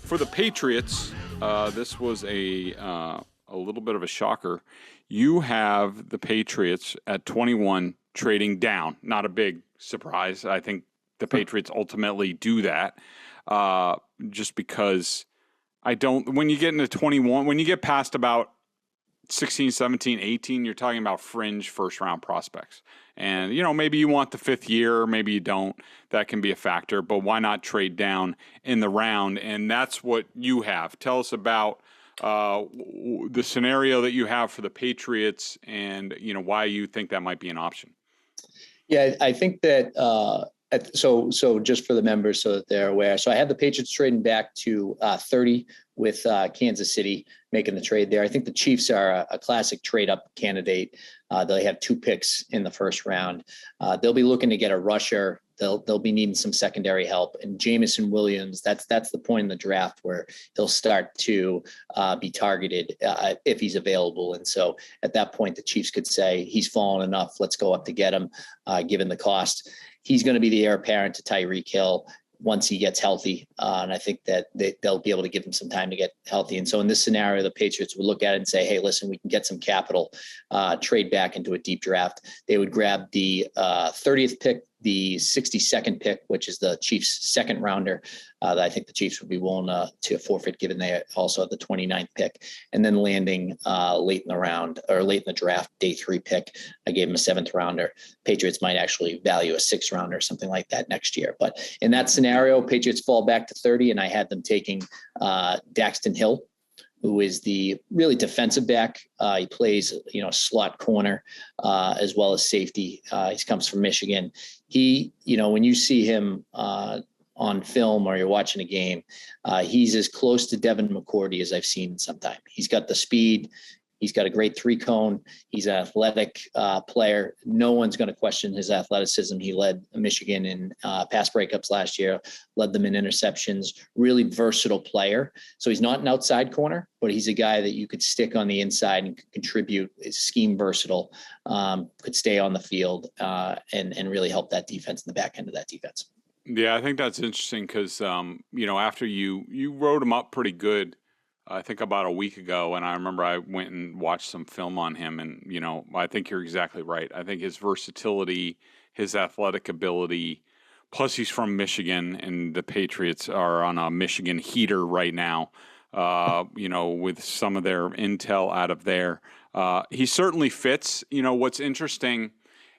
For the Patriots, this was a little bit of a shocker. You have the Patriots at 21 trading down. Not a big surprise. I think the Patriots ultimately do that just because when you get into 21, when you get past about 16, 17, 18, you're talking about fringe first-round prospects. And, maybe you want the fifth year, maybe you don't. That can be a factor. But why not trade down in the round? And that's what you have. Tell us about the scenario that you have for the Patriots and, why you think that might be an option. Yeah, I think that so just for the members so that they're aware. So I had the Patriots trading back to 30 with Kansas City making the trade there. I think the Chiefs are a classic trade-up candidate. They have 2 picks in the first round. They'll be looking to get a rusher. They'll be needing some secondary help. And Jamison Williams, that's the point in the draft where he'll start to be targeted if he's available. And so at that point, the Chiefs could say he's fallen enough. Let's go up to get him, given the cost. He's going to be the heir apparent to Tyreek Hill once he gets healthy. And I think that they'll be able to give him some time to get healthy. And so in this scenario, the Patriots would look at it and say, hey, listen, we can get some capital, trade back into a deep draft. They would grab the 30th pick, the 62nd pick, which is the Chiefs' second rounder, that I think the Chiefs would be willing to forfeit, given they also have the 29th pick, and then landing late in the draft, day 3 pick. I gave him a 7th rounder. Patriots might actually value a 6th rounder or something like that next year. But in that scenario, Patriots fall back to 30, and I had them taking Daxton Hill, who is the really defensive back. He plays, slot corner as well as safety. He comes from Michigan. He, when you see him on film or you're watching a game, he's as close to Devin McCourty as I've seen in some time. He's got the speed. He's got a great 3-cone. He's an athletic player. No one's going to question his athleticism. He led Michigan in pass breakups last year, led them in interceptions, really versatile player. So he's not an outside corner, but he's a guy that you could stick on the inside and contribute. Is scheme versatile, could stay on the field and really help that defense in the back end of that defense. Yeah, I think that's interesting because, after you wrote him up pretty good, I think about a week ago, and I remember I went and watched some film on him, and, I think you're exactly right. I think his versatility, his athletic ability, plus he's from Michigan, and the Patriots are on a Michigan heater right now, with some of their intel out of there. He certainly fits. What's interesting,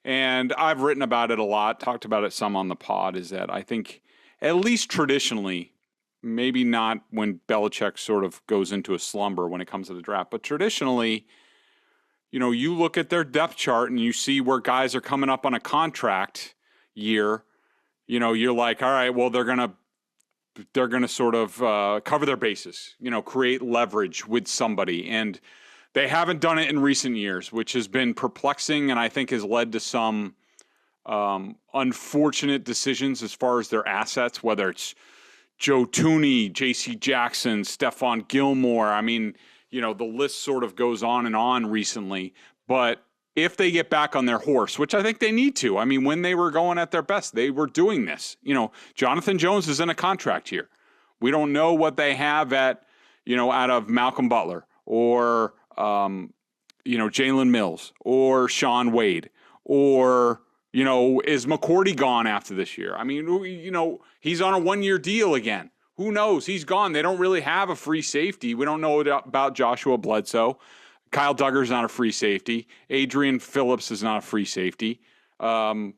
and I've written about it a lot, talked about it some on the pod, is that I think at least traditionally, maybe not when Belichick sort of goes into a slumber when it comes to the draft, but traditionally, you look at their depth chart and you see where guys are coming up on a contract year, you're like, all right, well, they're going to sort of cover their bases, create leverage with somebody. And they haven't done it in recent years, which has been perplexing and I think has led to some unfortunate decisions as far as their assets, whether it's Joe Tooney, J.C. Jackson, Stephon Gilmore. I mean, the list sort of goes on and on recently. But if they get back on their horse, which I think they need to, I mean, when they were going at their best, they were doing this. Jonathan Jones is in a contract here. We don't know what they have out of Malcolm Butler or, Jalen Mills or Sean Wade or is McCourty gone after this year? I mean, he's on a 1-year deal again. Who knows? He's gone. They don't really have a free safety. We don't know about Joshua Bledsoe. Kyle Duggar's not a free safety. Adrian Phillips is not a free safety. Jabril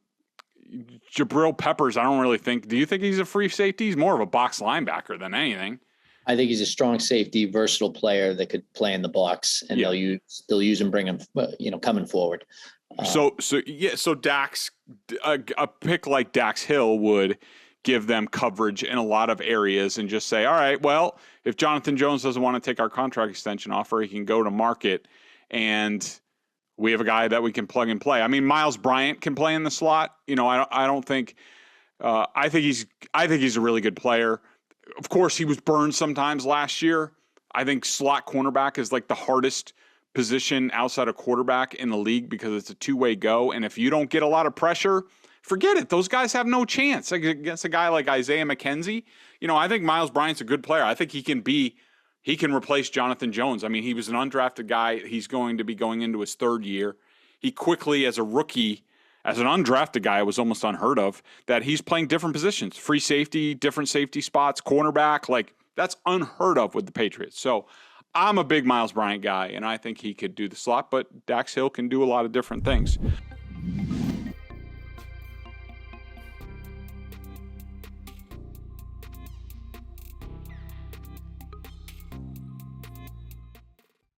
Peppers, I don't really think. Do you think he's a free safety? He's more of a box linebacker than anything. I think he's a strong safety, versatile player that could play in the box, and they'll use him, bring him, coming forward. So Dax, a pick like Dax Hill would give them coverage in a lot of areas and just say, all right, well, if Jonathan Jones doesn't want to take our contract extension offer, he can go to market and we have a guy that we can plug and play. I mean, Miles Bryant can play in the slot. I don't think, I think he's a really good player. Of course, he was burned sometimes last year. I think slot cornerback is like the hardest position outside of quarterback in the league because it's a two-way go. And if you don't get a lot of pressure forget it. Those guys have no chance against a guy like Isaiah McKenzie. I think Miles Bryant's a good player. I think he can replace Jonathan Jones. I mean, he was an undrafted guy. He's going to be going into his third year. He quickly, as a rookie, as an undrafted guy, it was almost unheard of that he's playing different positions, free safety, different safety spots, cornerback. Like, that's unheard of with the Patriots. So I'm a big Miles Bryant guy, and I think he could do the slot, but Dax Hill can do a lot of different things.